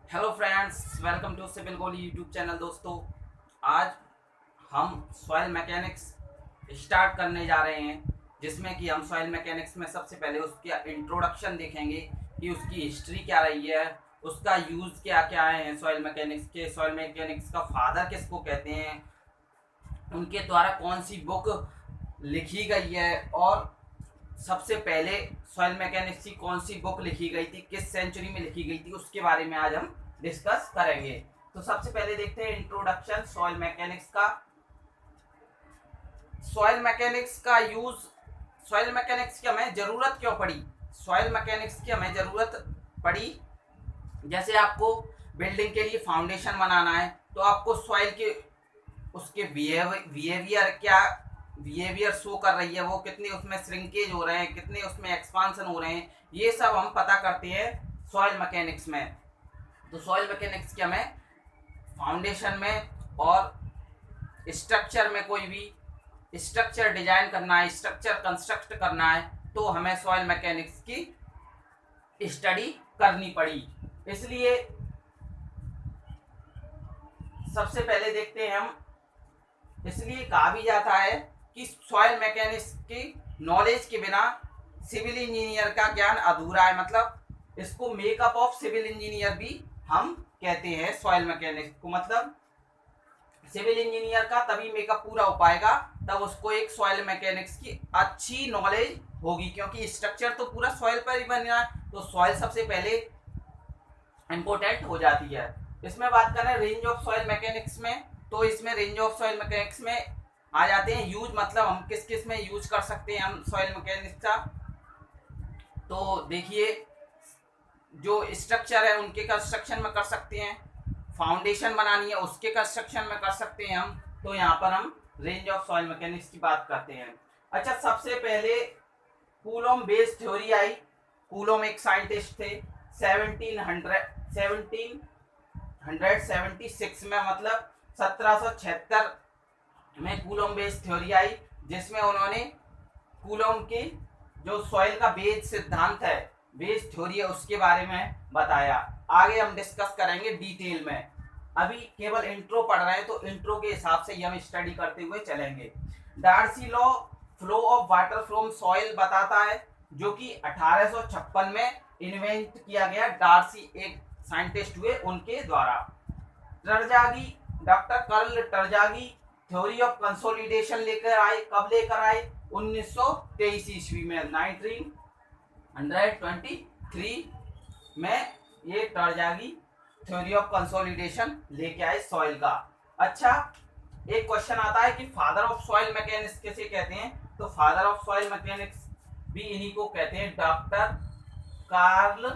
Hello friends, welcome to civil Goli YouTube channel. दोस्तों, आज हम सॉइल मैकेनिक्स स्टार्ट करने जा रहे हैं, जिसमें कि हम सॉइल मैकेनिक्स में सबसे पहले उसकी इंट्रोडक्शन देखेंगे कि उसकी हिस्ट्री क्या रही है, उसका यूज़ क्या क्या है सॉइल मैकेनिक्स के, सॉइल मैकेनिक्स का फादर किसको कहते हैं, उनके द्वारा कौन सी बुक लिखी गई है और सबसे पहले सॉइल मैकेनिक्स की कौन सी बुक लिखी गई थी, किस सेंचुरी में लिखी गई थी, उसके बारे में आज हम डिस्कस करेंगे। तो सबसे पहले देखते हैं इंट्रोडक्शन सॉइल मैकेनिक्स का। सॉइल मैकेनिक्स का यूज, सॉइल मैकेनिक्स की हमें जरूरत क्यों पड़ी, सॉइल मैकेनिक्स की हमें जरूरत पड़ी जैसे आपको बिल्डिंग के लिए फाउंडेशन बनाना है तो आपको सॉइल के उसके बिहेवियर क्या बिहेवियर शो कर रही है, वो कितने उसमें श्रिंकेज हो रहे हैं, कितने उसमें एक्सपांशन हो रहे हैं, ये सब हम पता करते हैं सॉइल मैकेनिक्स में। तो सॉइल मैकेनिक्स के हमें फाउंडेशन में और स्ट्रक्चर में कोई भी स्ट्रक्चर डिजाइन करना है, स्ट्रक्चर कंस्ट्रक्ट करना है, तो हमें सॉइल मैकेनिक्स की स्टडी करनी पड़ी। इसलिए सबसे पहले देखते हैं हम, इसलिए कहा भी जाता है कि सॉइल मैकेनिक्स की नॉलेज के बिना सिविल इंजीनियर का ज्ञान अधूरा है। मतलब इसको मेकअप ऑफ सिविल इंजीनियर भी हम कहते हैं सॉइल मैकेनिक्स को। मतलब सिविल इंजीनियर का तभी मेकअप पूरा हो पाएगा तब उसको एक सॉइल मैकेनिक्स की अच्छी नॉलेज होगी, क्योंकि स्ट्रक्चर तो पूरा सॉइल पर ही बना है, तो सॉइल सबसे पहले इंपॉर्टेंट हो जाती है। इसमें बात करें रेंज ऑफ सॉइल मैकेनिक्स में, तो इसमें रेंज ऑफ सॉइल मैकेनिक्स में आ जाते हैं यूज, मतलब हम किस किस में यूज कर सकते हैं हम सॉइल मैकेनिक्स का। तो देखिए, जो स्ट्रक्चर है उनके कंस्ट्रक्शन में कर सकते हैं, फाउंडेशन बनानी है उसके कंस्ट्रक्शन में कर सकते हैं हम। तो यहाँ पर हम रेंज ऑफ सॉइल मैकेनिक्स की बात करते हैं। अच्छा, सबसे पहले कूलोम बेस्ड थ्योरी आई। कूलोम एक साइंटिस्ट थे 1776 में, मतलब 1776 में कूलोम बेस्ड थ्योरी आई, जिसमें उन्होंने कूलोम के जो सॉइल का बेस सिद्धांत है, बेस थ्योरी है, उसके बारे में बताया। आगे हम डिस्कस करेंगे डिटेल में, अभी केवल इंट्रो पढ़ रहे हैं तो इंट्रो के हिसाब से ही हम स्टडी करते हुए चलेंगे। Darcy law flow of water from soil बताता है, जो कि 1856 में इन्वेंट किया गया, डार्सी एक साइंटिस्ट हुए उनके द्वारा। Terzaghi, doctor Karl Terzaghi theory of consolidation लेकर आए। कब लेकर आए? 1923 ईस्वी में, 1923 में ये टरजागी थ्योरी ऑफ कंसोलिडेशन लेके आए सॉइल का। अच्छा, एक क्वेश्चन आता है कि फादर ऑफ सॉइल मैकेनिक्स किसे कहते हैं, तो फादर ऑफ सॉइल मैकेनिक्स भी इन्हीं को कहते हैं, डॉक्टर कार्ल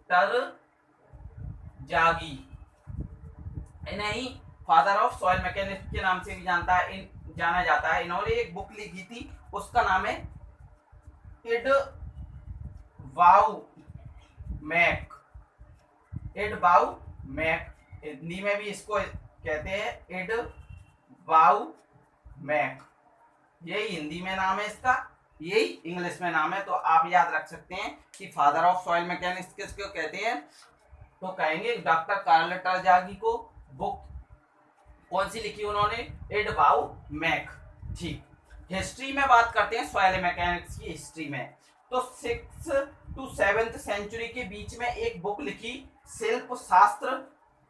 टरजागी। इन्हें फादर ऑफ सॉइल मैकेनिक्स के नाम से भी जाना जाता है। इन्होंने एक बुक लिखी थी, उसका नाम है एडवाउमैक। एडवाउमैक हिंदी में भी इसको कहते हैं एडवाउमैक, यही हिंदी में नाम है इसका, यही इंग्लिश में नाम है। तो आप याद रख सकते हैं कि फादर ऑफ सॉइल मैकेनिक्स किसको कहते हैं, तो कहेंगे डॉक्टर कार्ल टरजागी को। बुक कौन सी लिखी उन्होंने? एडवाउमैक। ठीक, हिस्ट्री में बात करते हैं सॉइल मैकेनिक्स की। हिस्ट्री में तो 6 to 7th सेंचुरी के बीच में एक बुक लिखी, शिल्प शास्त्र।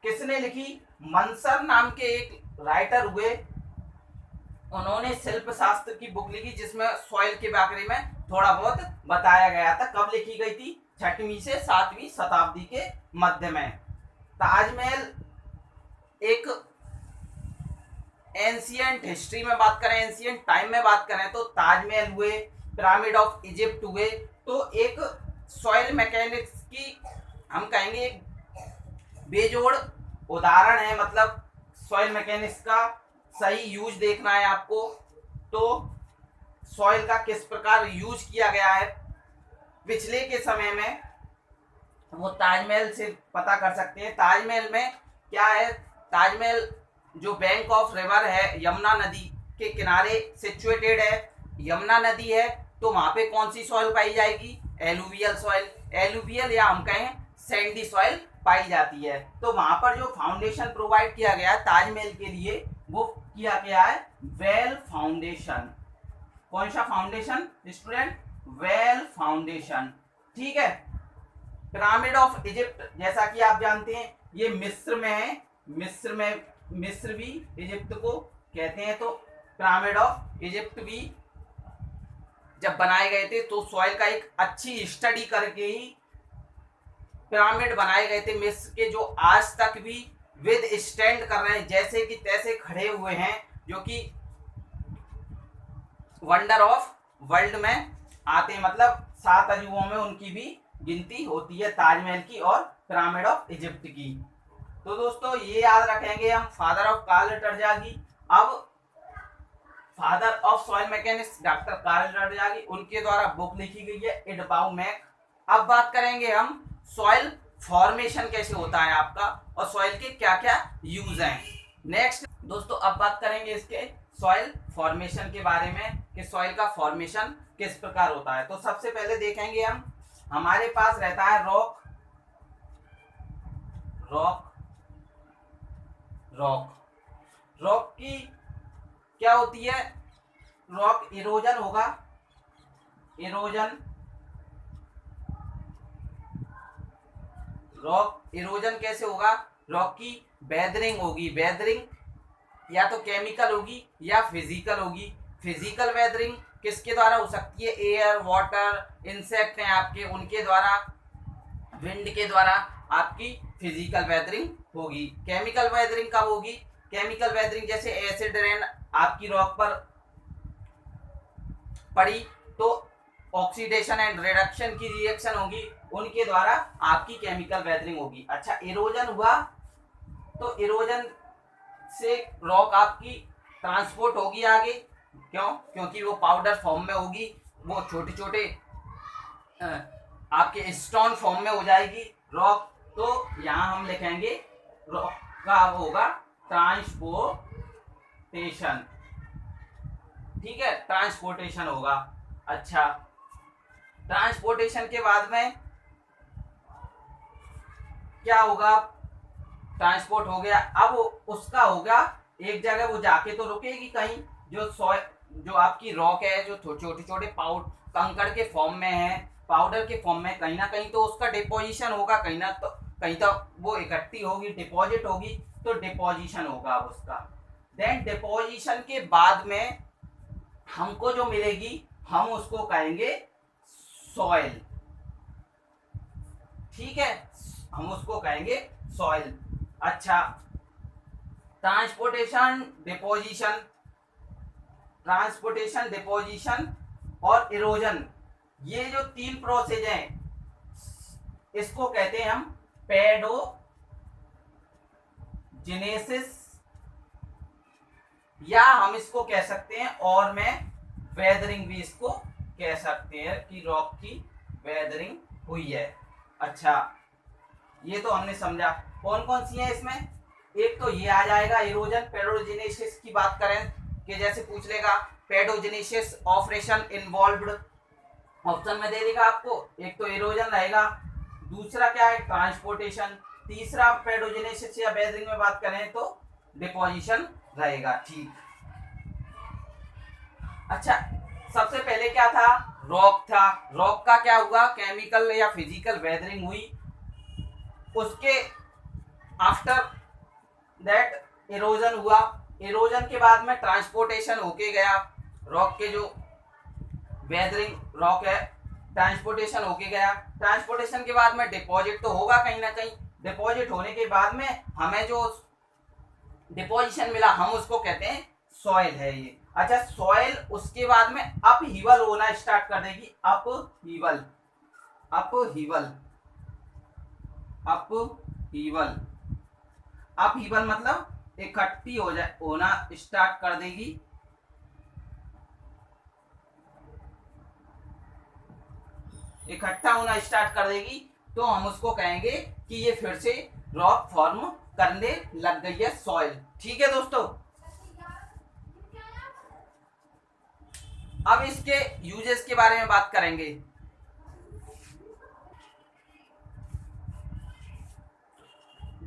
किसने लिखी? मंसर नाम के एक राइटर हुए, उन्होंने शिल्प शास्त्र की बुक लिखी, जिसमें सॉइल के बारे में थोड़ा बहुत बताया गया था। कब लिखी गई थी? 6वीं से 7वीं शताब्दी के मध्य में। ताजमहल एक एंशियंट हिस्ट्री में बात करें, एंशियंट टाइम में बात करें तो ताजमहल हुए, पिरामिड ऑफ इजिप्ट हुए। तो एक सॉइल मैकेनिक्स की हम कहेंगे एक बेजोड़ उदाहरण है, मतलब सॉइल मैकेनिक्स का सही यूज देखना है आपको, तो सॉइल का किस प्रकार यूज किया गया है पिछले के समय में, वो ताजमहल से पता कर सकते हैं। ताजमहल में क्या है? ताजमहल जो बैंक ऑफ रिवर है, यमुना नदी के किनारे सिचुएटेड है। यमुना नदी है तो वहां पे कौन सी सॉइल पाई जाएगी? Alluvial soil. एलुवियल या हम कहें सैंडी सॉइल पाई जाती है। तो वहां पर जो फाउंडेशन प्रोवाइड किया गया है ताजमहल के लिए वो किया गया है वेल फाउंडेशन। कौन सा फाउंडेशन स्टूडेंट? Well foundation. ठीक है। पिरामिड ऑफ इजिप्ट, जैसा कि आप जानते हैं ये मिस्र में है, मिस्र भी इजिप्ट को कहते हैं। तो पिरामिड ऑफ इजिप्ट भी जब बनाए गए थे तो सॉइल का एक अच्छी स्टडी करके ही पिरामिड बनाए गए थे मिस्र के, जो आज तक भी विद स्टैंड कर रहे हैं, जैसे कि तैसे खड़े हुए हैं, जो कि वंडर ऑफ वर्ल्ड में आते हैं। मतलब 7 अजूबों में उनकी भी गिनती होती है, ताजमहल की और पिरामिड ऑफ इजिप्ट की। तो दोस्तों ये याद रखेंगे हम फादर ऑफ कार्ल टरज़ागी। अब father of soil mechanics doctor Karl Terzaghi, उनके द्वारा बुक लिखी गई है इट बाउ मैक। अब बात करेंगे हम सॉइल फॉर्मेशन कैसे होता है आपका और सॉइल के क्या क्या यूज हैं। नेक्स्ट दोस्तों अब बात करेंगे इसके सॉइल फॉर्मेशन के बारे में कि सॉइल का फॉर्मेशन किस प्रकार होता है। तो सबसे पहले देखेंगे हम, हमारे पास रहता है रॉक की क्या होती है? रॉक इरोजन होगा, रॉक इरोजन कैसे होगा? रॉक की वेदरिंग होगी, वेदरिंग या तो केमिकल होगी या फिजिकल होगी। फिजिकल वेदरिंग किसके द्वारा हो सकती है? एयर, वाटर, इंसेक्ट हैं आपके, उनके द्वारा, विंड के द्वारा आपकी फिजिकल वेदरिंग होगी। केमिकल वेदरिंग कब होगी? केमिकल वेदरिंग जैसे एसिड रेन आपकी रॉक पर पड़ी तो ऑक्सीडेशन एंड रिडक्शन की रिएक्शन होगी, उनके द्वारा आपकी केमिकल वेदरिंग होगी। अच्छा, इरोजन हुआ तो इरोजन से रॉक आपकी ट्रांसपोर्ट होगी आगे, क्यों? क्योंकि वो पाउडर फॉर्म में होगी, वो छोटे छोटे आपके स्टोन फॉर्म में हो जाएगी रॉक। तो यहाँ हम लिखेंगे रॉक का होगा ट्रांसपोर्टेशन। ठीक है, ट्रांसपोर्टेशन होगा। अच्छा, ट्रांसपोर्टेशन के बाद में क्या होगा? ट्रांसपोर्ट हो गया, अब उसका होगा एक जगह वो जाके तो रुकेगी कहीं, जो आपकी रॉक है, जो छोटे छोटे कंकड़ के फॉर्म में है, पाउडर के फॉर्म में, कहीं ना कहीं तो उसका डिपोजिशन होगा, कहीं तो वो इकट्ठी होगी, डिपॉजिट होगी, तो डिपोजिशन होगा अब उसका। देन डिपोजिशन के बाद में हमको जो मिलेगी हम उसको कहेंगे सॉइल। ठीक है, हम उसको कहेंगे सॉइल। अच्छा, ट्रांसपोर्टेशन, डिपोजिशन और इरोजन, ये जो 3 प्रोसेस हैं इसको कहते हैं हम पैडोजेनेसिस, या हम इसको कह सकते हैं और में वेदरिंग भी इसको कह सकते हैं कि रॉक की वेदरिंग हुई है। अच्छा, ये तो हमने समझा। कौन कौन सी है इसमें? एक तो ये आ जाएगा इरोजन। पैडोजेनेसिस की बात करें कि जैसे पूछ लेगा पैडोजेनेसिस ऑपरेशन इन्वॉल्व्ड, ऑप्शन में दे देगा आपको। एक तो इरोजन रहेगा, दूसरा क्या है? ट्रांसपोर्टेशन, तीसरा पैडोजेनेसिस या वेदरिंग में बात करें तो डिपोजिशन रहेगा। ठीक। अच्छा, सबसे पहले क्या था? रॉक था। रॉक का क्या हुआ? केमिकल या फिजिकल वेदरिंग हुई। उसके आफ्टर दैट इरोजन हुआ। इरोजन के बाद में ट्रांसपोर्टेशन होके गया, रॉक के जो वेदरिंग रॉक है ट्रांसपोर्टेशन होके गया। ट्रांसपोर्टेशन के बाद में डिपॉजिट तो होगा कहीं ना कहीं। डिपॉजिट होने के बाद में हमें जो डिपोजिशन मिला हम उसको कहते हैं सॉइल है ये। अच्छा, सॉइल उसके बाद में अपहीवल होना स्टार्ट कर देगी। अपहीवल मतलब इकट्ठी होना स्टार्ट कर देगी। इकट्ठा होना स्टार्ट कर देगी तो हम उसको कहेंगे कि ये फिर से रॉक फॉर्म करने लग गई है, सॉइल। ठीक है दोस्तों, अब इसके यूजेस के बारे में बात करेंगे।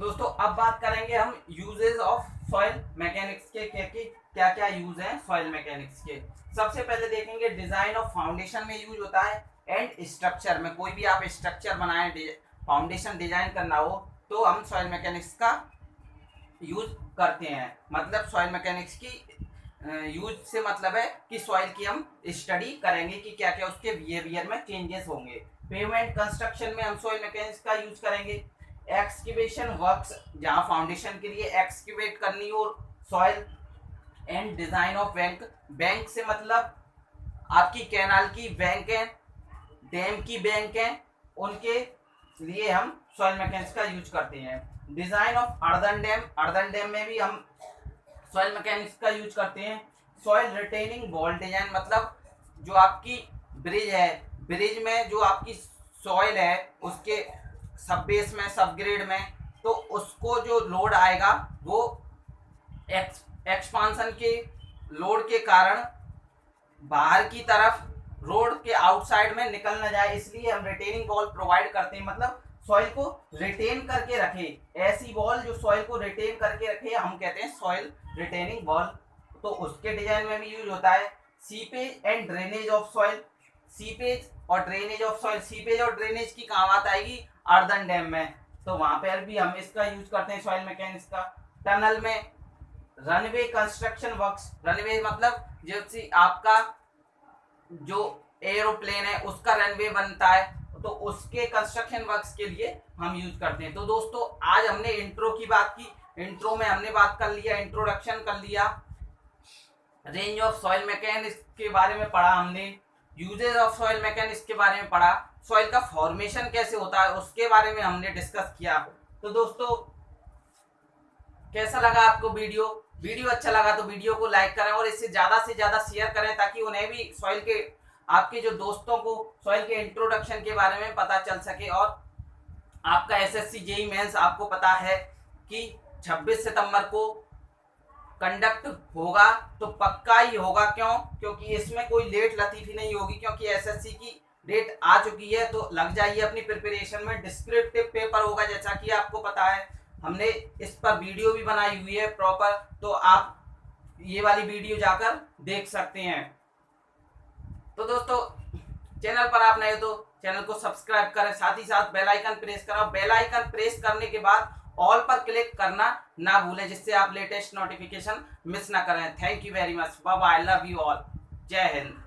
दोस्तों अब बात करेंगे हम यूजेस ऑफ सॉइल मैकेनिक्स के क्या क्या यूज हैं सॉइल मैकेनिक्स के। सबसे पहले देखेंगे डिजाइन ऑफ फाउंडेशन में यूज होता है एंड स्ट्रक्चर में। कोई भी आप स्ट्रक्चर बनाए, फाउंडेशन डिजाइन करना हो तो हम सॉइल मैकेनिक्स का यूज करते हैं। मतलब सॉइल मैकेनिक्स की यूज से मतलब है कि सॉइल की हम स्टडी करेंगे कि क्या क्या उसके बिहेवियर में चेंजेस होंगे। पेवमेंट कंस्ट्रक्शन में हम सॉइल मैकेनिक्स का यूज करेंगे। एक्सकेवेशन वर्क्स, जहाँ फाउंडेशन के लिए एक्सकेवेट करनी हो soil. And design of bank, bank से मतलब आपकी कैनाल की बैंक है, डैम की बैंक है, उनके लिए हम सॉइल मैकेनिक्स का यूज करते हैं। Design of earthen dam, earthen dam में भी हम सॉइल मैकेनिक्स का यूज करते हैं। सॉइल रिटेनिंग वॉल डिजाइन, मतलब जो आपकी ब्रिज है, ब्रिज में जो आपकी सॉइल है उसके सब बेस में, सब ग्रेड में, तो उसको जो लोड आएगा वो एक्सपांशन के लोड के कारण बाहर की तरफ रोड के आउटसाइड में निकल ना जाए, इसलिए हम रिटेनिंग वॉल प्रोवाइड करते हैं। मतलब सॉइल को रिटेन करके रखे, ऐसी वॉल जो सॉइल को रिटेन करके रखे हम कहते हैं सॉइल रिटेनिंग वॉल। तो उसके डिजाइन में भी यूज होता है। Seepage and drainage of soil, seepage और ड्रेनेज ऑफ सॉइल, सीपेज और ड्रेनेज की काम आता आएगी अर्दन डैम में, तो वहां पर भी हम इसका यूज करते हैं सॉइल मैकेनिक्स का। टनल में रनवे कंस्ट्रक्शन वर्क्स, रनवे मतलब जैसे आपका जो एरोप्लेन है उसका रनवे बनता है, तो उसके कंस्ट्रक्शन वर्क्स के लिए हम यूज करते हैं। तो दोस्तों आज हमने इंट्रो की बात की, इंट्रो में हमने बात कर लिया, इंट्रोडक्शन कर लिया, रेंज ऑफ सॉइल मैकेनिक्स के बारे में पढ़ा हमने, यूजेस ऑफ सॉइल मैकेनिक्स के बारे में पढ़ा, सॉइल का फॉर्मेशन कैसे होता है उसके बारे में हमने डिस्कस किया। तो दोस्तों कैसा लगा आपको वीडियो? वीडियो अच्छा लगा तो वीडियो को लाइक करें और इसे ज्यादा से ज्यादा शेयर करें ताकि उन्हें भी सॉइल के, आपके जो दोस्तों को सॉइल के इंट्रोडक्शन के बारे में पता चल सके। और आपका एसएससी जेईई मेंस आपको पता है कि 26 सितंबर को कंडक्ट होगा, तो पक्का ही होगा। क्यों? क्योंकि इसमें कोई लेट लतीफी नहीं होगी, क्योंकि एसएससी की डेट आ चुकी है। तो लग जाइए अपनी प्रिपरेशन में। डिस्क्रिप्टिव पेपर होगा जैसा कि आपको पता है, हमने इस पर वीडियो भी बनाई हुई है प्रॉपर, तो आप ये वाली वीडियो जाकर देख सकते हैं। तो दोस्तों चैनल पर आप नए हो तो चैनल को सब्सक्राइब करें, साथ ही साथ बेल आइकन प्रेस करें। बेल आइकन प्रेस करने के बाद ऑल पर क्लिक करना ना भूलें, जिससे आप लेटेस्ट नोटिफिकेशन मिस ना करें। Thank you very much, bye bye, love you all, जय हिंद।